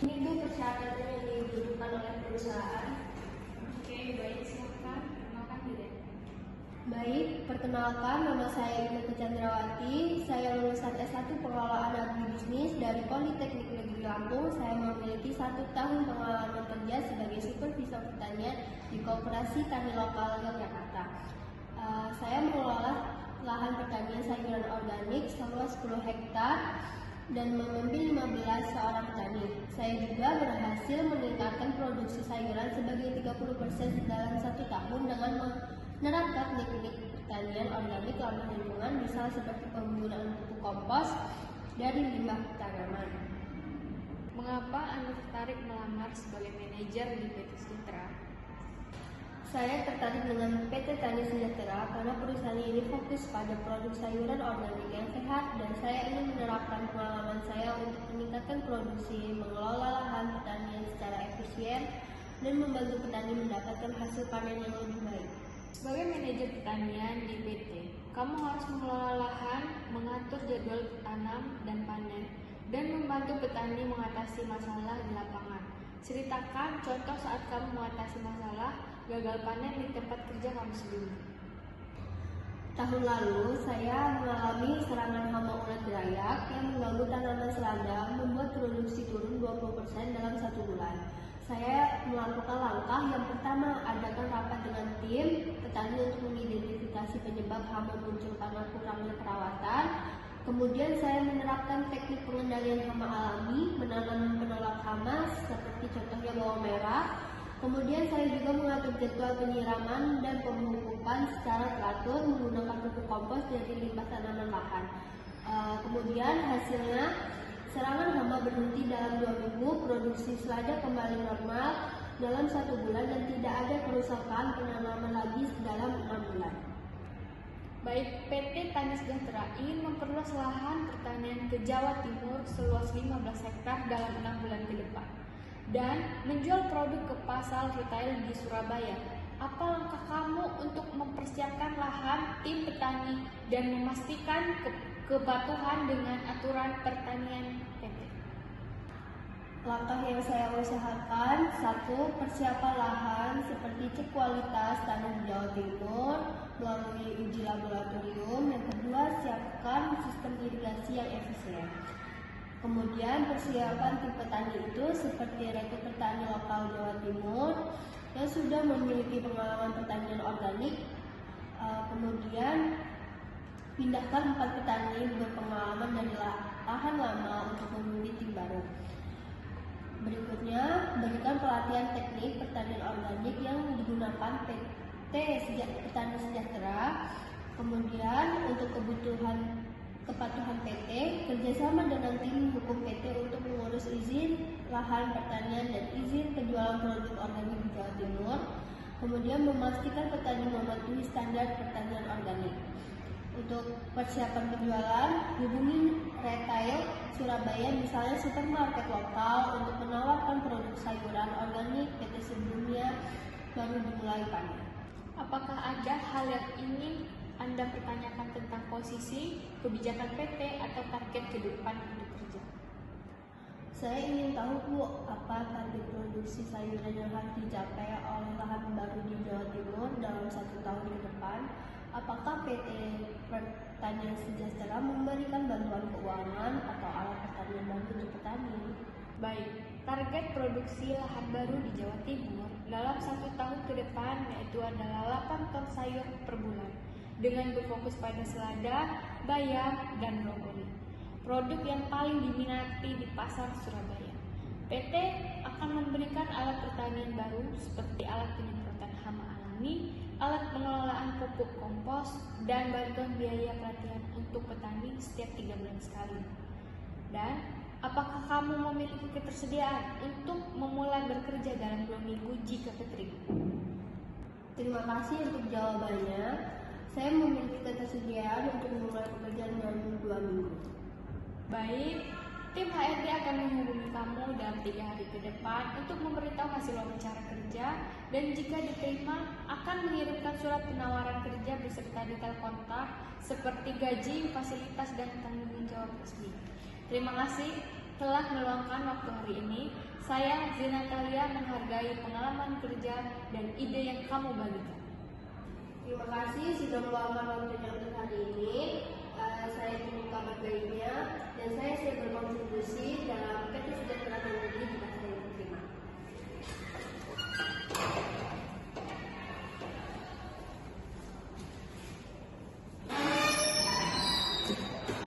Ini tuh persyaratan yang dibutuhkan oleh perusahaan. Oke, baik, silakan perkenalkan diri. Baik, perkenalkan nama saya Inneke Chandrawati. Saya lulusan S1 Pengelolaan Agribisnis dari Politeknik Negeri Lampung. Saya memiliki 1 tahun pengalaman kerja sebagai supervisor pertanian di Koperasi Tani Lokal Yogyakarta. Saya mengelola lahan pertanian sayuran organik seluas 10 hektar dan memimpin 15 seorang petani. Saya juga berhasil meningkatkan produksi sayuran sebagai 30% dalam 1 tahun dengan menerapkan teknik pertanian organik ramah lingkungan, misal seperti penggunaan pupuk kompos dari limbah tanaman. Mengapa Anda tertarik melamar sebagai manajer di PT Sejahtera? Saya tertarik dengan PT Tani Sejahtera karena perusahaan ini fokus pada produk sayuran organik yang sehat dan saya ingin menerapkan pengalaman saya untuk meningkatkan produksi, mengelola lahan pertanian secara efisien, dan membantu petani mendapatkan hasil panen yang lebih baik. Sebagai manajer pertanian di PT, kamu harus mengelola lahan, mengatur jadwal tanam dan panen, dan membantu petani mengatasi masalah di lapangan. Ceritakan contoh saat kamu mengatasi masalah gagal panen di tempat kerja kamu sebelumnya. Tahun lalu, saya mengalami serangan hama ulat berayak yang mengganggu tanaman selada, membuat produksi turun 20% dalam 1 bulan. Saya melakukan langkah yang pertama, adakan rapat dengan tim petani untuk mengidentifikasi penyebab hama muncul karena kurangnya perawatan. Kemudian saya menerapkan teknik pengendalian hama alami, menanam penolak hama seperti contohnya bawang merah. Kemudian saya juga mengatur jadwal penyiraman dan pemupukan secara teratur menggunakan pupuk kompos dari limbah tanaman lahan. Kemudian hasilnya serangan hama berhenti dalam 2 minggu, produksi selada kembali normal dalam 1 bulan dan tidak ada kerusakan penanaman lagi dalam 6 bulan. Baik, PT Tani Sejahtera ingin memperluas lahan pertanian ke Jawa Timur seluas 15 hektar dalam 6 bulan ke depan dan menjual produk ke pasar retail di Surabaya. Apa langkah kamu untuk mempersiapkan lahan tim petani dan memastikan kepatuhan dengan aturan pertanian PT? Langkah yang saya usahakan, 1. Persiapan lahan seperti cek kualitas tanah di Jawa Timur melalui uji laboratorium. Yang kedua, siapkan sistem irigasi yang efisien. Kemudian persiapan tim petani itu seperti rekrut petani lokal Jawa Timur yang sudah memiliki pengalaman pertanian organik. Kemudian pindahkan 4 petani berpengalaman dari lahan lama untuk memimpin tim baru. Berikutnya, berikan pelatihan teknik pertanian organik yang digunakan PT Tani Sejahtera. Kemudian untuk kebutuhan kepatuhan PT, kerjasama dengan tim hukum PT untuk mengurus izin lahan pertanian dan izin penjualan produk organik di Jawa Timur. Kemudian memastikan petani mematuhi standar pertanian organik. Untuk persiapan penjualan, hubungi retail Surabaya, misalnya supermarket lokal, untuk menawarkan produk sayuran organik PT sebelumnya baru dimulai panen. Apakah ada hal yang ingin Anda pertanyakan tentang posisi, kebijakan PT, atau target ke depan untuk kerja? Saya ingin tahu, Bu, apa target produksi sayuran yang harus dicapai oleh lahan baru di Jawa Timur dalam 1 tahun ke depan? Apakah PT Pertanian Sejahtera memberikan bantuan keuangan atau alat pertanian baru untuk petani? Baik, target produksi lahan baru di Jawa Timur dalam 1 tahun ke depan yaitu adalah 8 ton sayur per bulan dengan berfokus pada selada, bayam, dan brokoli. Produk yang paling diminati di pasar Surabaya. PT akan memberikan alat pertanian baru seperti alat penyemprotan hama alami, alat pengelolaan pupuk kompos, dan bantuan biaya pelatihan untuk petani setiap 3 bulan sekali. Dan apakah kamu kamu memiliki ketersediaan untuk memulai bekerja dalam 2 minggu jika keterima? Terima kasih untuk jawabannya. Saya memiliki ketersediaan untuk memulai pekerjaan dalam 2 minggu. Baik, tim HRD akan menghubungi kamu dalam 3 hari ke depan untuk memberitahu hasil wawancara kerja, dan jika diterima akan mengirimkan surat penawaran kerja beserta detail kontak seperti gaji, fasilitas, dan tanggung jawab resmi. Terima kasih telah meluangkan waktu hari ini. Saya, Zina Talia, menghargai pengalaman kerja dan ide yang kamu bagikan. Terima kasih sudah meluangkan waktunya untuk hari ini. Saya tunggu kabar baiknya dan saya siap berkontribusi dalam